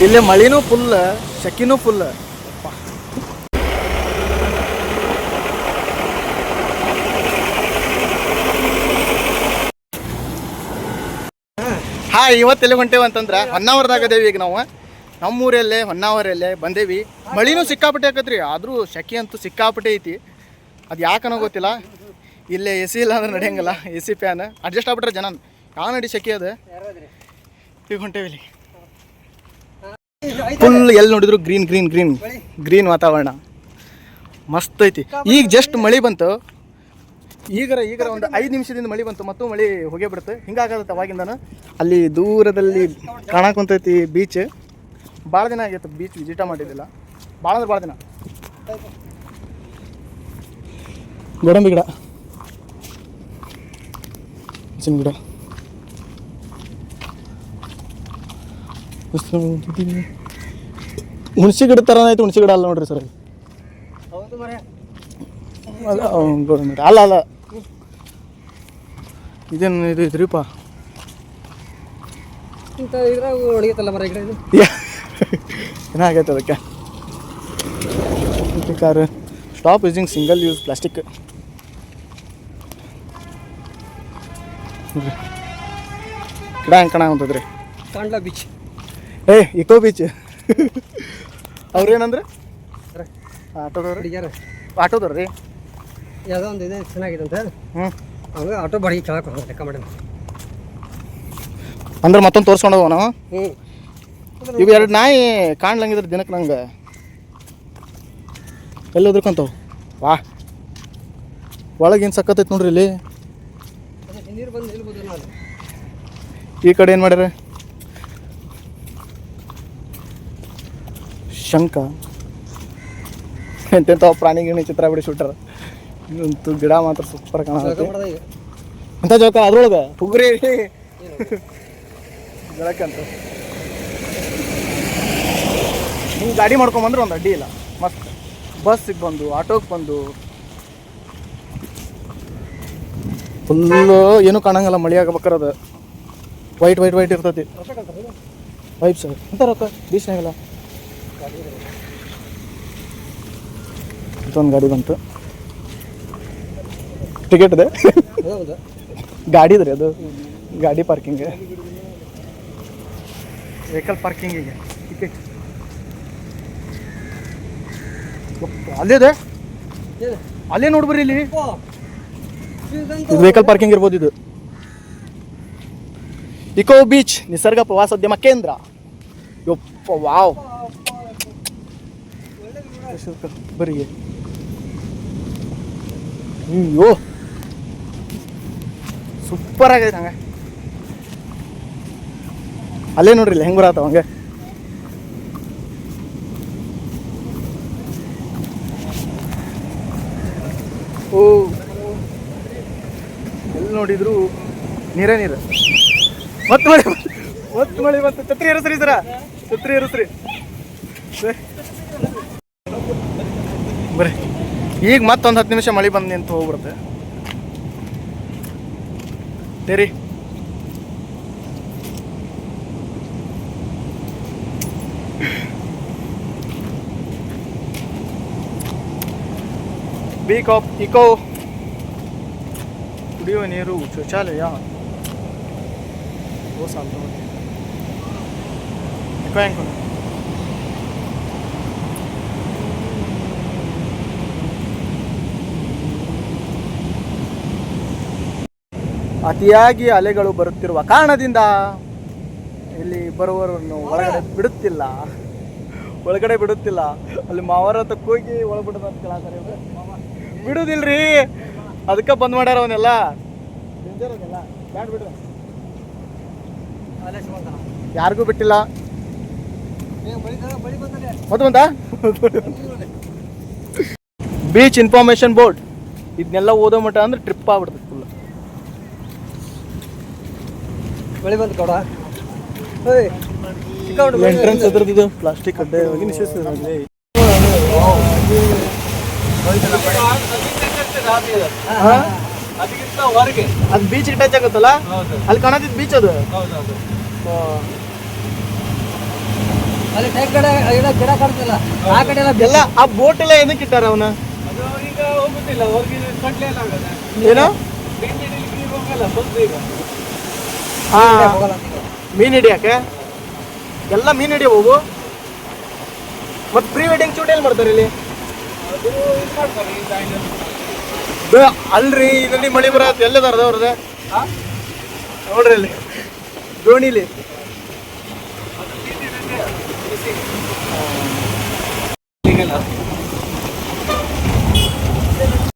ಇಲ್ಲಿ ಮಳಿನೂ full, ಶೆಕಿನೂ full. ಇವತ್ತು ಎಲ್ಲಿ ಹೊಂಟೇವಿ ಅಂತಂದ್ರೆ ಹೊನ್ನಾವರದಾಗದೇವಿ. ಈಗ ನಾವು ನಮ್ಮೂರಲ್ಲೇ ಹೊನ್ನಾವರಲ್ಲೇ ಬಂದೇವಿ. ಮಳಿನೂ ಸಿಕ್ಕಾಪಟ್ಟೆ ಆಕತ್ರಿ, ಆದರೂ ಶೆಕೆ ಅಂತೂ ಸಿಕ್ಕಾಪಟ್ಟೆ ಐತಿ. ಅದು ಯಾಕನೋ ಗೊತ್ತಿಲ್ಲ. ಇಲ್ಲೇ ಎ ಸಿ ಇಲ್ಲ ಅಂದ್ರೆ ನಡೆಯಂಗಿಲ್ಲ. ಎ ಸಿ ಫ್ಯಾನ್ ಅಡ್ಜಸ್ಟ್ ಆಗ್ಬಿಟ್ರೆ ಜನ ಯಾವ ನಡಿ ಶೆಕೆ ಅದು. ಈಗ ಹೊಂಟೇವಿ ಇಲ್ಲಿ ಫುಲ್, ಎಲ್ಲಿ ನೋಡಿದ್ರು ಗ್ರೀನ್ ಗ್ರೀನ್ ಗ್ರೀನ್ ಗ್ರೀನ್ ವಾತಾವರಣ ಮಸ್ತ್ ಐತಿ. ಈಗ ಜಸ್ಟ್ ಮಳೆ ಬಂತು, ಈಗರ ಒಂದು 5 ನಿಮಿಷದಿಂದ ಮಳೆ ಬಂತು, ಮತ್ತು ಮಳೆ ಹೋಗೇ ಬಿಡುತ್ತೆ. ಹಿಂಗಾಗತ್ತೆ ಅವಾಗಿಂದನು. ಅಲ್ಲಿ ದೂರದಲ್ಲಿ ಕಾಣಕುಂತೈತಿ ಬೀಚ್. ಭಾಳ ದಿನ ಆಗೈತೆ ಬೀಚ್ ವಿಸಿಟ ಮಾಡಿದ್ದಿಲ್ಲ, ಭಾಳ ಅಂದ್ರೆ ಭಾಳ ದಿನ. ಗೋಡಂಬಿ ಗಿಡ, ಹಲಸಿನ ಗಿಡ, ಹುಣಸಿ ಗಿಡ ಥರ ಆಯ್ತು. ಹುಣಸಿ ಗಿಡ ಅಲ್ಲ ನೋಡ್ರಿ ಸರ್, ಗೋಡಂಬಿ ಅಲ್ಲ ಅಲ್ಲ, ಇದೇನು ಇದು ಇದ್ರಿಪ್ಪ. ಏನಾಗೈತೆ ಅದಕ್ಕೆ? Car stop using single use plastic. ಗಿಡ ಹೆಂಗೆ ಕಾಣಂತದ್ರಿ? ಕಾಂಡ್ಲಾ ಬೀಚ್, ಇಕೋ ಬೀಚ್. ಅವ್ರೇನಂದ್ರೆ ಆಟೋದವ್ರು ರೀ, ಯಾವುದೋ ಒಂದು ಇದೆ ಚೆನ್ನಾಗಿದೆ ಅಂತ. ಅವಾಗ ಆಟೋ ಬಾಡಿಗೆ ಕೇಳಕ್ಕೆ ಲೆಕ್ಕ ಮಾಡಿ ಅಂದ್ರೆ ಮತ್ತೊಂದು ತೋರಿಸ್ಕೊಂಡು ಹೋಗೋಣ. ಇವು 2 ನಾಯಿ ಕಾಣ್ಲಂಗಿದ್ರೆ ದಿನಕ್ಕೆ ನಂಗೆ ಎಲ್ಲಿ ಹೋದ್ರಕಂತವು. ವಾ, ಒಳಗೇನು ಸಕ್ಕತ್ತೈತೆ ನೋಡ್ರಿ ಇಲ್ಲಿ. ಈ ಕಡೆ ಏನು ಮಾಡ್ಯಾರ? ಶಂಕ, ಎಂತೆಂಥ ಪ್ರಾಣಿಗಿಣಿ ಚಿತ್ರ ಬಿಡಿಸ್ಬಿಟ್ಟಾರ. ಇನ್ನಂತೂ ಗಿಡ ಮಾತ್ರ ಸೂಪರ್ ಕಾಣತ್ತೆ. ಎಂಥ ಜೋಕ ಅದ್ರೊಳಗೆ ಹುಗ್ರಿ ಬೆಳಕಂತ. ಹಿಂಗೆ ಗಾಡಿ ಮಾಡ್ಕೊಂಬಂದ್ರೆ ಒಂದು ಅಡ್ಡಿ ಇಲ್ಲ. ಮಸ್ತ್ ಬಸ್ಸಿಗೆ ಬಂದು, ಆಟೋಗೆ ಬಂದು, ಫುಲ್ಲು ಏನೂ ಕಾಣಂಗಿಲ್ಲ. ಮಳೆ ಆಗಬೇಕಾರದ ವೈಟ್ ವೈಟ್ ವೈಟ್ ಇರ್ತೈತಿ. ವೈಟ್ ಸರ್ ಎಂಥ ರೊಕ್ಕ ಬೀಚ್ನಾಗಲ್ಲ. ಇದೊಂದು ಗಾಡಿ ಬಂತು, ಟಿಕೆಟ್ ಇದೆ. ಗಾಡಿ ಇದ್ರಿ ಅದು, ಗಾಡಿ ಪಾರ್ಕಿಂಗ್, ವೆಹಿಕಲ್ ಪಾರ್ಕಿಂಗಿಗೆ ಟಿಕೆಟ್ ಅಲ್ಲಿದೆ. ಅಲ್ಲೇ ನೋಡ್ಬರ್ರಿ, ಇಲ್ಲಿ ಇದು ವೆಹಿಕಲ್ ಪಾರ್ಕಿಂಗ್ ಇರ್ಬೋದು. ಇದು ಇಕೋ ಬೀಚ್ ನಿಸರ್ಗ ಪ್ರವಾಸೋದ್ಯಮ ಕೇಂದ್ರ. ಯಪ್ಪ ವಾವ್, ಬರೀ ಅಯ್ಯೋ ಸೂಪರ್ ಆಗೈತೆ. ಹಂಗೆ ಅಲ್ಲೇ ನೋಡ್ರಿ ಹೆಂಗೆ ಬರತ್ತವ ಹಂಗೆ. ಓ, ಎಲ್ಲಿ ನೋಡಿದ್ರು ನೀರೇ ನೀರು. ಮತ್ತೆ ಮಳೆ ಬಂತು. ಛತ್ರಿ ಇರಿಸ್ರಿ ಸರ, ಛತ್ರಿ ಇರಿಸ್ರಿ ಬರ್ರಿ. ಈಗ ಮತ್ತೊಂದು 10 ನಿಮಿಷ ಮಳೆ ಬಂದು ನಿಂತು ಹೋಗ್ಬಿಡುತ್ತೆ. ಸರಿ, ಬೀಕ್ ಆಫ್ ಇಕೋ ಕುಡಿಯುವ ನೀರು ಶೌಚಾಲಯ. ಇಕೋ ಹೆಂಗೆ ಅತಿಯಾಗಿ ಅಲೆಗಳು ಬರುತ್ತಿರುವ ಕಾರಣದಿಂದ ಇಲ್ಲಿ ಬರುವವರನ್ನು ಒಳಗಡೆ ಬಿಡುತ್ತಿಲ್ಲ. ಅಲ್ಲಿ ಮಾವರ ಹತ್ತಕ್ಕೆ ಹೋಗಿ ಒಳಬಿಡೋದು ಅಂತ ಕೇಳ್ತಾರೆ. ಬಿಡುದಿಲ್ರಿ, ಅದಕ್ಕೆ ಬಂದ್ ಮಾಡ್ಯಾರ ಅವನ್ನೆಲ್ಲ. ಡೇಂಜರ್ ಅದೆಲ್ಲ, ಬ್ಯಾಡ್ ಬಿಡ್ರಿ. ಯಾರಿಗೂ ಬಿಟ್ಟಿಲ್ಲ. ಮತ್ತೆ ಬಂತ ಬೀಚ್ ಇನ್ಫಾರ್ಮೇಶನ್ ಬೋರ್ಡ್. ಇದನ್ನೆಲ್ಲ ಓದೋ ಮಟ್ಟ ಅಂದ್ರೆ ಟ್ರಿಪ್ ಆಗ್ಬಿಡ್ತದೆ ಫುಲ್. ಮಳೆ ಬಂತು ಕಡ ಎಂಟ್ರೆನ್ಸ್ ಅದ್ರದ್ದು ಪ್ಲಾಸ್ಟಿಕ್ ಅಡ್ಡೆ ಹೋಗಿ ನಿಷೇಧಿಸಿದೆ. ಅದು ಬೀಚ್ ಟಚ್ ಆಗುತ್ತಲ್ಲ, ಅಲ್ಲಿ ಕಾಣತಿದ್ ಬೀಚ್ ಅದು. ಅಲ್ಲಿ ಟೈಪ್ ಕಡೆ ಎಲ್ಲ ಗಿಡ ಕಾಣ್ತಿಲ್ಲ ಆ ಕಡೆ ಎಲ್ಲ ಎಲ್ಲ ಆ ಬೋಟ್ ಎಲ್ಲ ಏನಕ್ಕೆ ಇಟ್ಟಾರ ಅವನ ಅದು ಈಗ ಹೋಗುದಿಲ್ಲ ಅವ್ರಿಗೆ ಕಟ್ಲೆ ಎಲ್ಲ ಆಗದ ಏನು ಮೀನ್ ಹಿಡಿಲಿಕ್ಕೆ ಈಗ ಹೋಗಲ್ಲ ಬಂದು ಈಗ ಹಾ ಹೋಗಲ್ಲ ಅಂತ ಈಗ. ಮೀನ್ ಹಿಡಿಯಾಕೆ ಎಲ್ಲ ಮೀನ್ ಹಿಡಿಯ ಹೋಗು ಮತ್ತೆ ಪ್ರೀ ವೆಡ್ಡಿಂಗ್ ಶೂಟ್ ಎಲ್ಲಿ ಮಾಡ್ತಾರೆ ಇಲ್ಲಿ ಅದು ಇದು ಮಾಡ್ತಾರೆ ಈ ದಾಯಿನಲ್ಲಿ. ಅಲ್ರಿ ಇದರಲ್ಲಿ ಮಳಿ ಬರತ್ತೆ ಎಲ್ಲದಾರದ ಅವ್ರದ್ದು ನೋಡ್ರಿ ಇಲ್ಲಿ ದೋಣಿಲಿ ಈಗೆಲ್ಲ